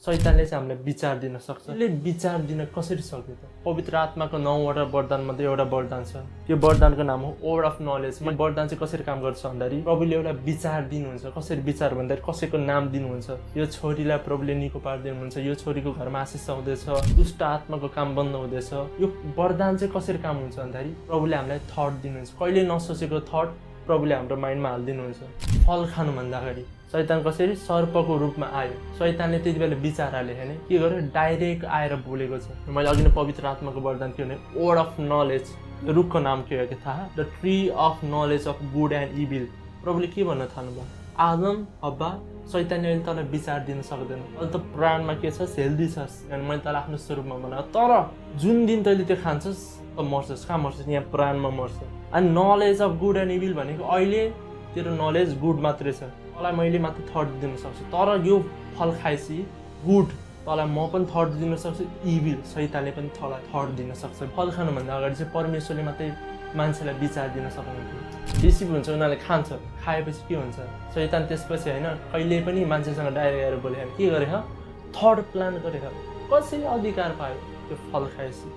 शैतानले चाहिँ हामीलाई विचार दिन सक्छ। यसले विचार दिन कसरी सक्यो त? पवित्र आत्माको 9वटा वरदान मध्ये एउटा वरदान छ। त्यो वरदानको नाम हो वर्ड अफ नलेज। यो वरदान चाहिँ कसरी काम गर्छ भन्दाखेरि प्रभुले एउटा विचार दिनुहुन्छ। कसरी विचार भन्दाखेरि कसैको नाम दिनुहुन्छ। यो छोरीलाई प्रभुले निको पारिदिनुहुन्छ, यो छोरीको घरमा आशिष आउँदैछ, दुष्ट आत्माको काम बन्द हुँदैछ। यो वरदान चाहिँ कसरी काम हुन्छ भन्दाखेरि प्रभुले हामीलाई थट दिनुहुन्छ। कहिले नसोचेको थट प्रभुले हाम्रो माइन्डमा हालिदिनुहुन्छ। फल खानुभन्दा अगाडि शैतान कसरी सर्पको रूपमा आयो। शैतानले त्यति बेला विचार हाले हैन, के गर्यो? डाइरेक्ट आएर बोलेको छ। मैले अघि नै पवित्र आत्माको वरदान के भने वर्ड अफ नलेज। रुखको नाम के हो के थाहा? The tree of knowledge of good and evil. प्रभुले के भन्न थाल्नुभयो? आदम हब्बा शैतानले अहिले तँलाई विचार दिन सक्दैन। अहिले त प्राणमा के छस्? हेल्दी छस्, अनि मैले तँलाई आफ्नो स्वरूपमा बनाएको। तर जुन दिन तैँले त्यो खान्छस् त मर्छस्। कहाँ मर्छस्? यहाँ प्राणमा मर्छ। अनि knowledge of good and evil भनेको अहिले तेरो नलेज गुड मात्रै छ, तँलाई मैले मात्र थट दिन सक्छु। तर यो फल खाएपछि गुड तँलाई म पनि थट दिन सक्छु, इभिल शैतानले पनि तँलाई थट दिन सक्छ। फल खानुभन्दा अगाडि चाहिँ परमेश्वरले मात्रै मान्छेलाई विचार दिन सक्नुहुन्छ। रिसिभ हुन्छ, उनीहरूले खान्छ, खाएपछि के हुन्छ? शैतान त्यसपछि होइन कहिले पनि मान्छेसँग डाइरेक्ट आएर बोले के गरे? थर्ड प्लान गरे। कसरी अधिकार पायो? त्यो फल खाएपछि